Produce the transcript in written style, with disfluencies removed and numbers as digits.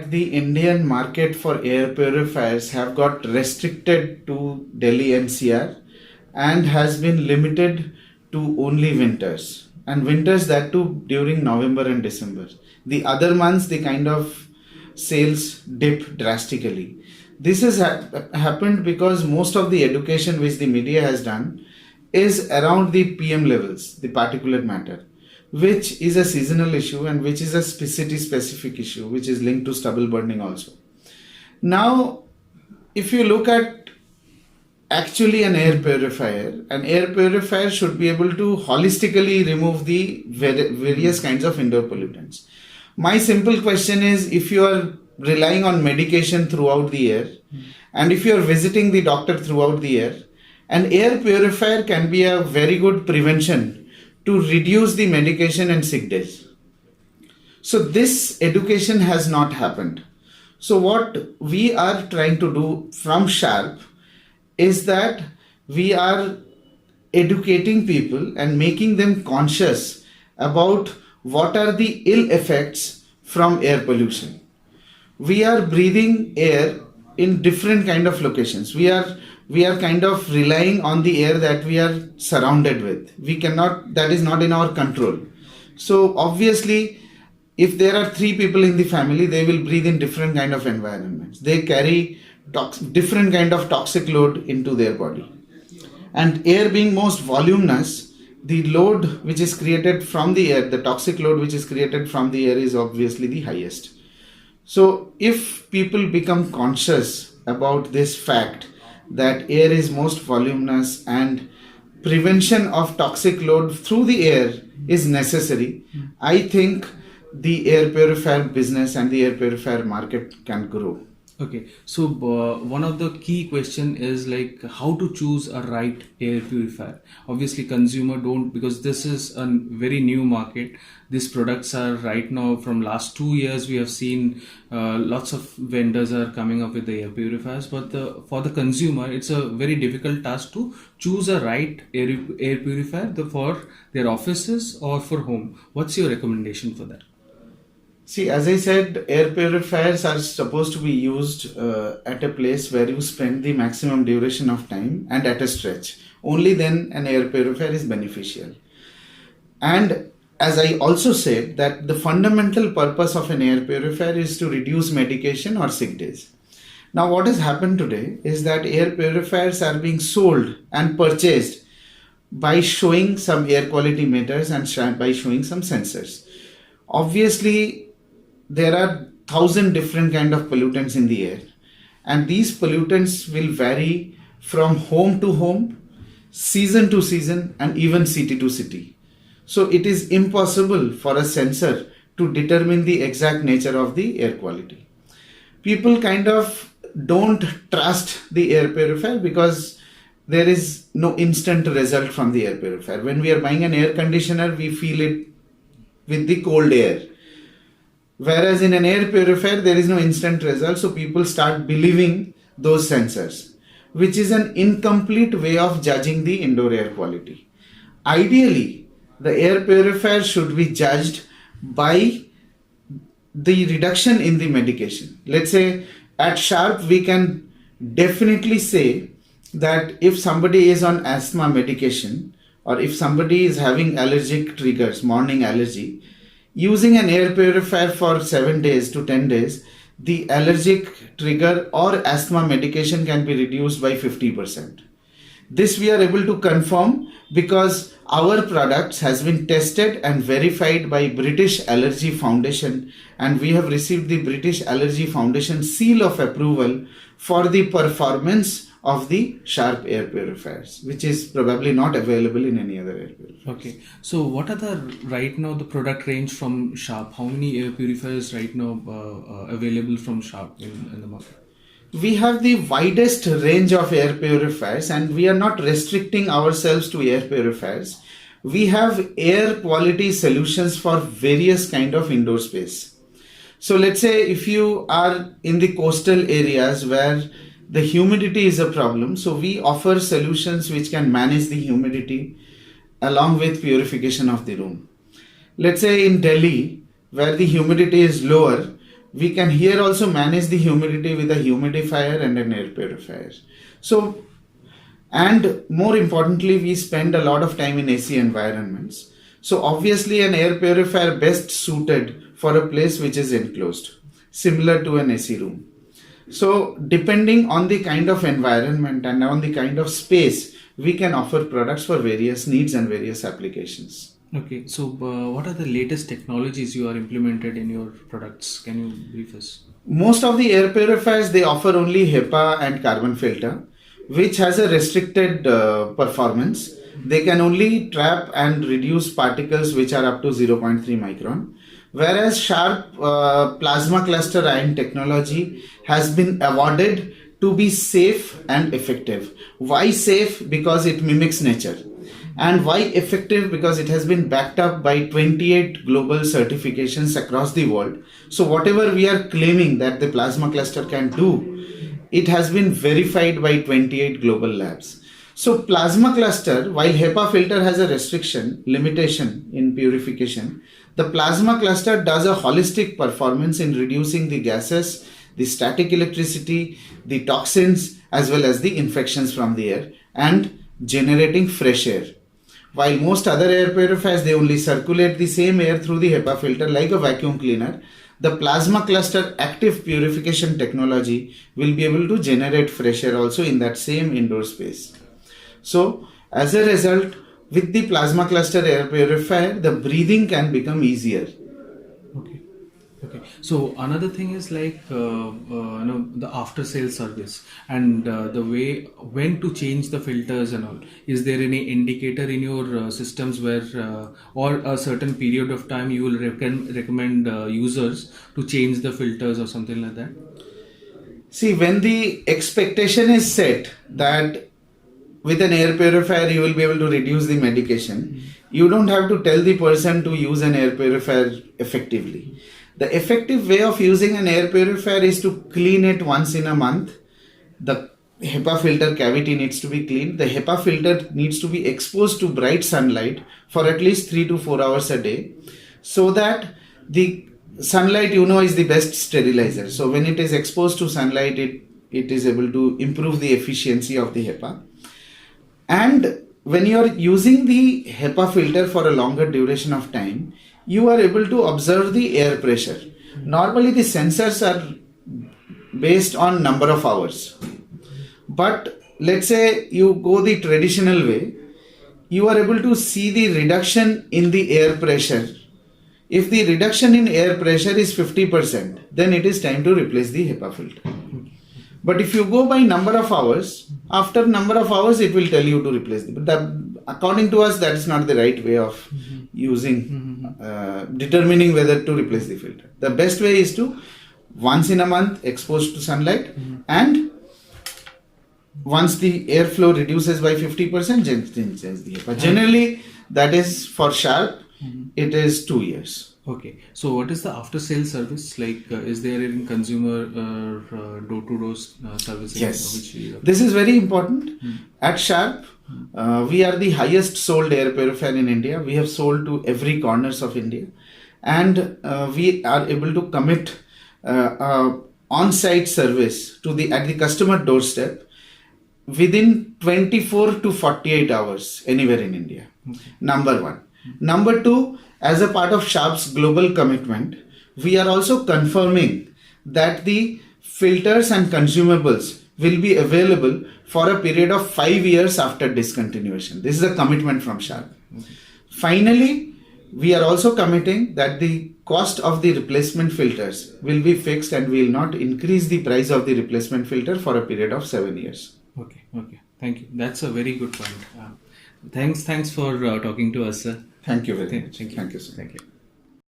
that the Indian market for air purifiers have got restricted to Delhi NCR and has been limited to only winters, and winters that too during November and December. The other months the kind of sales dip drastically. This has happened because most of the education which the media has done is around the PM levels, the particulate matter, which is a seasonal issue and which is a city specific issue which is linked to stubble burning also. Now, if you look at actually an air purifier should be able to holistically remove the various kinds of indoor pollutants. My simple question is, if you are relying on medication throughout the year and if you are visiting the doctor throughout the year, an air purifier can be a very good prevention to reduce the medication and sick days. So this education has not happened. So what we are trying to do from Sharp is that we are educating people and making them conscious about what are the ill effects from air pollution. We are breathing air in different kind of locations. We are kind of relying on the air that we are surrounded with. That is not in our control. So obviously, if there are 3 people in the family, they will breathe in different kind of environments. They carry different kind of toxic load into their body. And air being most voluminous, the load which is created from the air, the toxic load which is created from the air is obviously the highest. So if people become conscious about this fact that air is most voluminous and prevention of toxic load through the air is necessary, I think the air purifier business and the air purifier market can grow. Okay, so one of the key question is like how to choose a right air purifier. Obviously consumer don't, because this is a very new market. These products are right now, from last 2 years we have seen lots of vendors are coming up with the air purifiers, but for the consumer it's a very difficult task to choose a right air purifier for their offices or for home. What's your recommendation for that? See, as I said, air purifiers are supposed to be used at a place where you spend the maximum duration of time and at a stretch. Only then an air purifier is beneficial. And as I also said, that the fundamental purpose of an air purifier is to reduce medication or sick days. Now what has happened today is that air purifiers are being sold and purchased by showing some air quality meters and by showing some sensors. Obviously, there are 1,000 different kind of pollutants in the air, and these pollutants will vary from home to home, season to season, and even city to city. So it is impossible for a sensor to determine the exact nature of the air quality. People kind of don't trust the air purifier because there is no instant result from the air purifier. When we are buying an air conditioner, we feel it with the cold air. Whereas in an air purifier, there is no instant result, so people start believing those sensors, which is an incomplete way of judging the indoor air quality. Ideally, the air purifier should be judged by the reduction in the medication. Let's say at Sharp, we can definitely say that if somebody is on asthma medication or if somebody is having allergic triggers, morning allergy, using an air purifier for 7 days to 10 days, the allergic trigger or asthma medication can be reduced by 50%. This we are able to confirm because our products has been tested and verified by British Allergy Foundation, and we have received the British Allergy Foundation seal of approval for the performance of the Sharp air purifiers, which is probably not available in any other air purifiers. Okay, so what are right now the product range from Sharp? How many air purifiers right now available from Sharp in the market? We have the widest range of air purifiers, and we are not restricting ourselves to air purifiers. We have air quality solutions for various kind of indoor space. So let's say if you are in the coastal areas where the humidity is a problem, so we offer solutions which can manage the humidity along with purification of the room. Let's say in Delhi, where the humidity is lower, We can here also manage the humidity with a humidifier and an air purifier. So, and more importantly, we spend a lot of time in AC environments. So obviously an air purifier best suited for a place which is enclosed, similar to an AC room. So depending on the kind of environment and on the kind of space, we can offer products for various needs and various applications. Okay, so what are the latest technologies you are implemented in your products? Can you brief us? Most of the air purifiers, they offer only HEPA and carbon filter, which has a restricted performance. They can only trap and reduce particles which are up to 0.3 micron. Whereas Sharp plasma cluster ion technology has been awarded to be safe and effective. Why safe? Because it mimics nature. And why effective? Because it has been backed up by 28 global certifications across the world. So whatever we are claiming that the plasma cluster can do, it has been verified by 28 global labs. So plasma cluster, while HEPA filter has a limitation in purification, the plasma cluster does a holistic performance in reducing the gases, the static electricity, the toxins, as well as the infections from the air and generating fresh air. While most other air purifiers, they only circulate the same air through the HEPA filter like a vacuum cleaner, the plasma cluster active purification technology will be able to generate fresh air also in that same indoor space. So as a result, with the plasma cluster air purifier, the breathing can become easier. Okay. Okay. So another thing is like the after sales service and the way when to change the filters and all. Is there any indicator in your systems where or a certain period of time you will recommend users to change the filters or something like that? See, when the expectation is set that with an air purifier you will be able to reduce the medication, you don't have to tell the person to use an air purifier effectively. The effective way of using an air purifier is to clean it once in a month. The HEPA filter cavity needs to be cleaned. The HEPA filter needs to be exposed to bright sunlight for at least 3 to 4 hours a day, so that the sunlight, is the best sterilizer. So when it is exposed to sunlight, it is able to improve the efficiency of the HEPA. And when you are using the HEPA filter for a longer duration of time, you are able to observe the air pressure. Normally the sensors are based on number of hours. But let's say you go the traditional way, you are able to see the reduction in the air pressure. If the reduction in air pressure is 50%, then it is time to replace the HEPA filter. But if you go by number of hours, after number of hours it will tell you to replace it. But according to us, that is not the right way of using, determining whether to replace the filter. The best way is to once in a month expose to sunlight, and once the airflow reduces by 50%, change the HEPA. Generally, that is for Sharp, it is 2 years. Okay, so what is the after sales service like? Is there any consumer door-to-door service? Yes, this is very important. At Sharp, we are the highest sold air purifier in India. We have sold to every corners of India, and we are able to commit on-site service at the customer doorstep within 24 to 48 hours anywhere in India. Number one. Number two, as a part of Sharp's global commitment, we are also confirming that the filters and consumables will be available for a period of 5 years after discontinuation. This is a commitment from Sharp. Finally, we are also committing that the cost of the replacement filters will be fixed and we will not increase the price of the replacement filter for a period of 7 years. Okay. Thank you. That's a very good point. Thanks for talking to us, sir. Thank you very much. Thank you. Thank you, sir. Thank you.